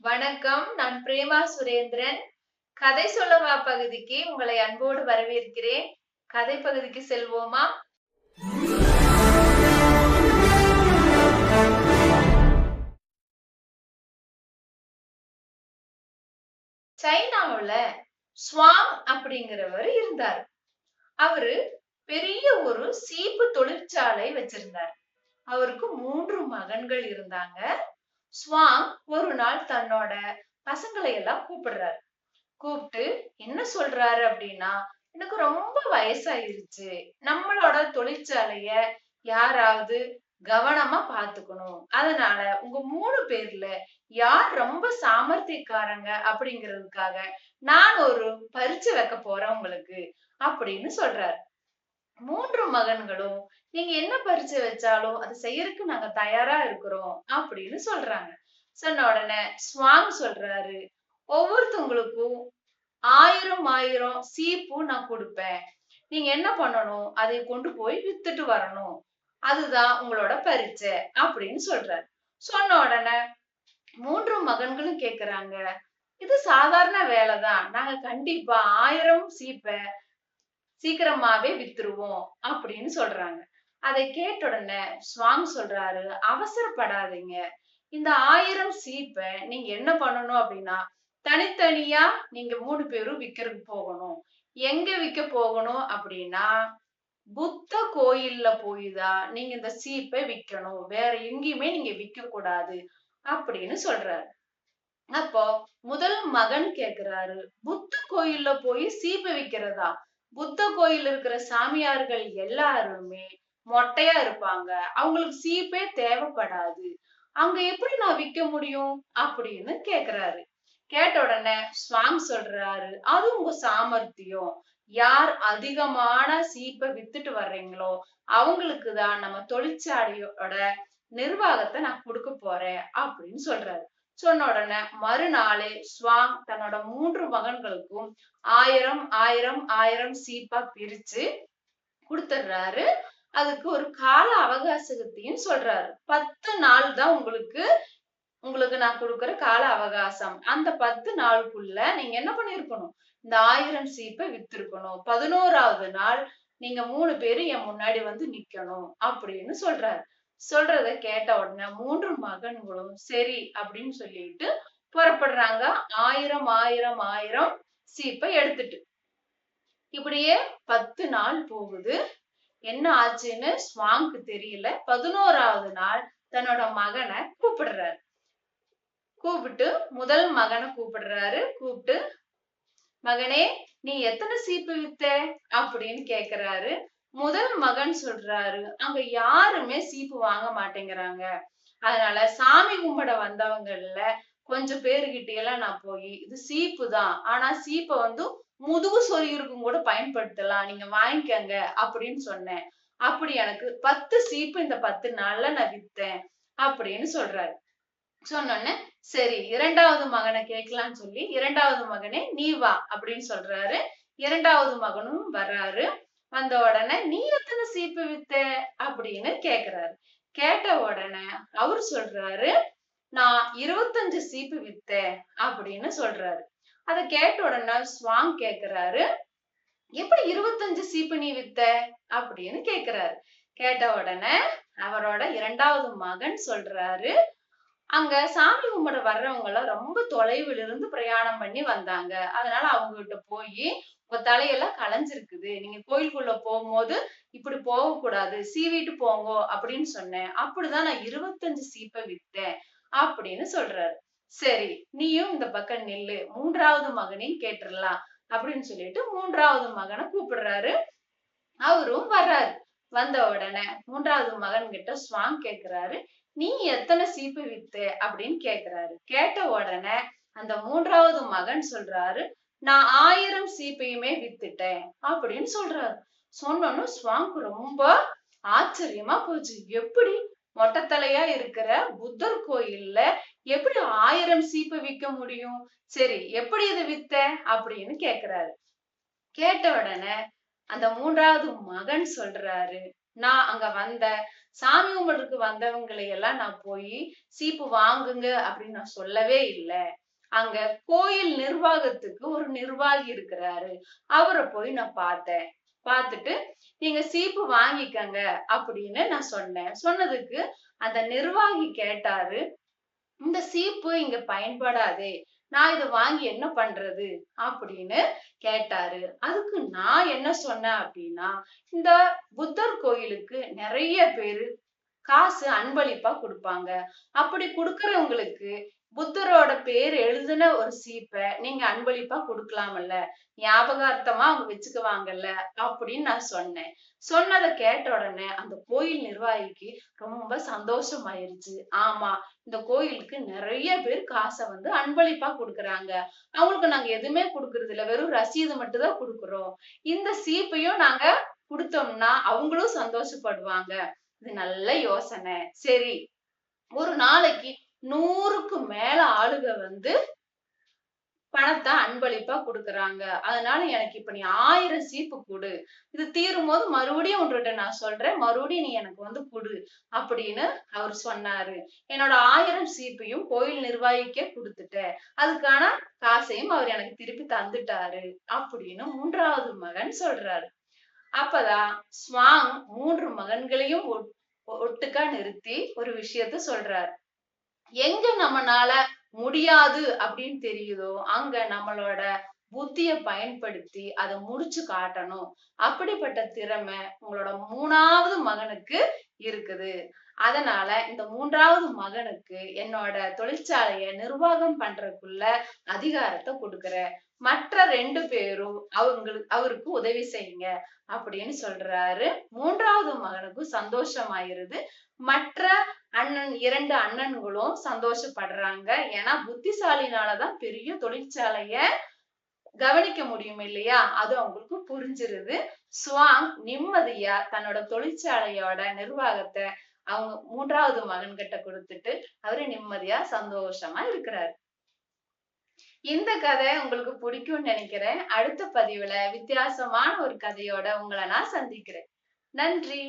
வணக்கம். நான் பிரேமா சுரேந்திரன். கதை சொல்லவா பகுதிக்கு உங்களை அன்போடு வரவேற்கிறேன். கதை பகுதிக்கு செல்வோமா? சைனாவுல ஸ்வாங் அப்படிங்கிறவர் இருந்தார். அவரு பெரிய ஒரு சீப்பு தொழிற்சாலை வச்சிருந்தார். அவருக்கு 3 மகன்கள் இருந்தாங்க. ஸ்வாங் ஒரு நாள் தன்னோட பசங்களை எல்லாம் கூப்பிடுறாரு. கூப்பிட்டு என்ன சொல்றாரு அப்படின்னா, எனக்கு ரொம்ப வயசாயிருச்சு. நம்மளோட தொழிற்சாலைய யாராவது கவனமா பாத்துக்கணும். அதனால உங்க 3 பேர்ல யார் ரொம்ப சாமர்த்தியக்காரங்க அப்படிங்கிறதுக்காக நான் ஒரு பரீட்சை வைக்க போறேன் உங்களுக்கு அப்படின்னு சொல்றாரு. 3 மகன்களும் நீங்க என்ன பரீட்சை வச்சாலும் அதை செய்யறதுக்கு நாங்க தயாரா இருக்கிறோம் அப்படின்னு சொல்றாங்க. சொன்ன உடனே ஸ்வாங் சொல்றாரு, ஒவ்வொருத்தவங்களுக்கும் 1000 சீப்பு நான் கொடுப்பேன். நீங்க என்ன பண்ணணும்? அதை கொண்டு போய் வித்துட்டு வரணும். அதுதான் உங்களோட பரீட்சை அப்படின்னு சொல்றாரு. சொன்ன உடனே 3 மகன்களும் கேக்குறாங்க, இது சாதாரண வேலைதான். நாங்க கண்டிப்பா 1000 சீப்ப சீக்கிரமாவே வித்துருவோம் அப்படின்னு சொல்றாங்க. அதை கேட்ட உடனே ஸ்வாங் சொல்றாரு, அவசரப்படாதீங்க. இந்த 1000 சீப்ப நீங்க என்ன பண்ணணும் அப்படின்னா, தனித்தனியா நீங்க 3 பேரும் விக்கிறதுக்கு போகணும். எங்க விக்க போகணும் அப்படின்னா, புத்த கோயில்ல போய் தான் நீங்க இந்த சீப்பை விக்கணும். வேற எங்கேயுமே நீங்க விக்கக்கூடாது அப்படின்னு சொல்றாரு. அப்போ முதல் மகன் கேக்குறாரு, புத்த கோயில்ல போய் சீப்பு விக்கிறதா? புத்த கோயில்ல இருக்கிற சாமியார்கள் எல்லாருமே மொட்டையா இருப்பாங்க. அவங்களுக்கு சீப்பே தேவைப்படாது. அங்க எப்படி நான் விக்க முடியும் அப்படின்னு கேக்குறாரு. கேட்ட உடனே ஸ்வாங் சொல்றாரு, அது உங்க சாமர்த்தியம். யார் அதிகமான சீப்பை வித்துட்டு வர்றீங்களோ அவங்களுக்கு தான் நம்ம தொழிற்சாலையோட நிர்வாகத்தை நான் கொடுக்க போறேன் அப்படின்னு சொல்றாரு. சொன்ன உடனே மறுநாளே ஸ்வாங் தன்னோட 3 மகன்களுக்கும் 1000 சீப்பா பிரிச்சு கொடுத்துடுறாரு. அதுக்கு ஒரு கால அவகாசத்தையும் சொல்றாரு. 10 நாள் தான் உங்களுக்கு உங்களுக்கு நான் கொடுக்கிற கால அவகாசம். அந்த 10 நாளுக்குள்ள நீங்க என்ன பண்ணிருக்கணும்? இந்த 1000 சீப்பை வித்திருக்கணும். 11வது நாள் நீங்க 3 பேரும் என் முன்னாடி வந்து நிக்கணும் அப்படின்னு சொல்றாரு. சொல்றத கேட்ட உடனே 3 மகன்களும் சரி அப்படின்னு சொல்லிட்டு புறப்படுறாங்க. 1000 சீப்பை எடுத்துட்டு. இப்படியே 10 நாள் போகுது. என்ன ஆச்சுன்னு ஸ்வாங்க்கு தெரியல. 11வது நாள் தன்னோட மகனை கூப்பிடுறாரு. கூப்பிட்டு முதல் மகனை கூப்பிடுறாரு. கூப்பிட்டு, மகனே நீ எத்தனை சீப்பு வித்த அப்படின்னு கேக்குறாரு. முதல் மகன் சொல்றாரு, அங்க யாருமே சீப்பு வாங்க மாட்டேங்கிறாங்க. அதனால சாமி கும்பிட வந்தவங்கல்ல கொஞ்சம் பேருகிட்ட எல்லாம் நான் போய் இது சீப்பு தான். ஆனா சீப்பை வந்து முதுகு சொறியிருக்கும் கூட பயன்படுத்தலாம். நீங்க வாங்கிக்கங்க அப்படின்னு சொன்னேன். அப்படி எனக்கு 10 சீப்பு இந்த 10 நாள்ல நான் வித்தேன் அப்படின்னு சொல்றாரு. சொன்னோன்னே சரி 2வது மகனை கேட்கலான்னு சொல்லி 2வது மகனே நீ வா அப்படின்னு சொல்றாரு. 2வது மகனும் வர்றாரு. வந்த உடனே நீ எத்தனை சீப்பு வித்த அப்படின்னு கேக்குறாரு. கேட்ட உடனே அவர் சொல்றாரு, நான் 25 சீப்பு வித்தேன் அப்படின்னு சொல்றாரு. அத கேட்ட உடனே ஸ்வாங் கேக்குறாரு, எப்படி 25 சீப்பு நீ வித்த அப்படின்னு கேக்குறாரு. கேட்ட உடனே அவரோட 2வது மகன் சொல்றாரு, அங்க சாமி கும்பிட வர்றவங்க எல்லாம் ரொம்ப தொலைவில் இருந்து பிரயாணம் பண்ணி வந்தாங்க. அதனால அவங்க கிட்ட போயி உங்க தலையெல்லாம் களைஞ்சிருக்குது. நீங்க கோயிலுக்குள்ள போகும்போது இப்படி போகக்கூடாது. சீவிட்டு போங்கோ அப்படின்னு சொன்னேன். அப்படிதான் நான் 25 சீப்பை வித்தேன் அப்படின்னு சொல்றாரு. சரி நீயும் இந்த பக்கம் நில்லு. 3வது மகனையும் கேட்டுறலாம் அப்படின்னு சொல்லிட்டு 3வது மகனை கூப்பிடுறாரு. அவரும் வர்றாரு. வந்த உடனே 3வது மகன் கிட்ட ஸ்வாங் கேக்குறாரு, நீ எத்தனை சீப்பு வித்த அப்படின்னு கேக்குறாரு. கேட்ட உடனே அந்த 3வது மகன் சொல்றாரு, நான் 1000 சீப்பையுமே வித்துட்டேன் அப்படின்னு சொல்றாரு. சொன்னோன்னு ஸ்வாங்க்கு ரொம்ப ஆச்சரியமா போச்சு. எப்படி மொட்டை தலையா இருக்கிற புத்தர் கோயில்ல எப்படி 1000 சீப்பை விக்க முடியும்? சரி எப்படி இதை வித்த அப்படின்னு கேக்குறாரு. கேட்ட உடனே அந்த 3வது மகன் சொல்றாரு, நான் அங்க வந்த சாமி கும்பிடுறதுக்கு வந்தவங்களை எல்லாம் நான் போய் சீப்பு வாங்குங்க அப்படின்னு நான் சொல்லவே இல்ல. அங்க கோயில் நிர்வாகத்துக்கு ஒரு நிர்வாகி இருக்கிறாரு. அவரை போய் நான் பார்த்தேன். பார்த்துட்டு நீங்க சீப்பு வாங்கிக்கங்க அப்படின்னு நான் சொன்னேன். சொன்னதுக்கு அந்த நிர்வாகி கேட்டாரு, இந்த சீப்பு இங்க பயன்படாதே. நான் இத வாங்கி என்ன பண்றது? அப்படின்னு கேட்டாரு. அதுக்கு நான் என்ன சொன்னேன் அப்படின்னா, இந்த புத்தர் கோயிலுக்கு நெறைய பேரு காசு அன்பளிப்பா குடுப்பாங்க. அப்படி குடுக்கிறவங்களுக்கு புத்தரோட பேர் எழுதின ஒரு சீப்ப நீங்க அன்பளிப்பா குடுக்கலாம்ல. ஞாபகார்த்தமா அவங்க வச்சுக்குவாங்கல்ல அப்படின்னு நான் சொன்னேன். சொன்னத கேட்ட உடனே அந்த கோயில் நிர்வாகிக்கு ரொம்ப சந்தோஷமாயிருச்சு. ஆமா, இந்த கோயிலுக்கு நெறைய பேர் காச வந்து அன்பளிப்பா குடுக்குறாங்க. அவங்களுக்கு நாங்க எதுவுமே குடுக்குறது இல்ல. வெறும் ரசீது மட்டும் தான் குடுக்குறோம். இந்த சீப்பையும் நாங்க குடுத்தோம்னா அவங்களும் சந்தோஷப்படுவாங்க. இது நல்ல யோசனை. சரி, ஒரு நாளைக்கு 100க்கு மேல ஆளுக வந்து பணத்த அன்பளிப்பா குடுக்குறாங்க. அதனால எனக்கு இப்ப நீ 1000 சீப்பு குடு. இது தீரும்போது மறுபடியும் உன்கிட்ட நான் சொல்றேன். மறுபடியும் நீ எனக்கு வந்து குடு. அப்படின்னு அவரு சொன்னாரு. என்னோட 1000 சீப்பையும் கோயில் நிர்வாகிக்கே குடுத்துட்டேன். அதுக்கான காசையும் அவர் எனக்கு திருப்பி தந்துட்டாரு. அப்படின்னு 3வது மகன் சொல்றாரு. அப்பதான் ஸ்வாங் 3 மகன்களையும் ஒட்டுக்கா நிறுத்தி ஒரு விஷயத்த சொல்றாரு. எங்க நம்மனால முடியாது அப்படின்னு தெரியுதோ, அங்க நம்மளோட புத்திய பயன்படுத்தி அத முடிச்சு காட்டணும். அப்படிப்பட்ட திறமை உங்களோட 3வது மகனுக்கு இருக்குது. அதனால இந்த 3வது மகனுக்கு என்னோட தொழிற்சாலைய நிர்வாகம் பண்றதுக்குள்ள அதிகாரத்த குடுக்குறேன். மற்ற 2 பேரும் அவருக்கு உதவி செய்யுங்க அப்படின்னு சொல்றாரு. 3வது மகனுக்கும் சந்தோஷமாயிருது. மற்ற 2 அண்ணன்களும் சந்தோஷப்படுறாங்க. ஏன்னா புத்திசாலினாலதான் பெரிய தொழிற்சாலைய கவனிக்க முடியும் இல்லையா? அது அவங்களுக்கு புரிஞ்சிருது. ஸ்வாங் நிம்மதியா தன்னோட தொழிற்சாலையோட நிர்வாகத்த அவங்க 3வது மகன்கிட்ட குடுத்துட்டு, அவரு நிம்மதியா சந்தோஷமா இருக்கிறாரு. இந்த கதை உங்களுக்கு பிடிக்கும்னு நினைக்கிறேன். அடுத்த பதிவுல வித்தியாசமான ஒரு கதையோட உங்கள நான் சந்திக்கிறேன். நன்றி.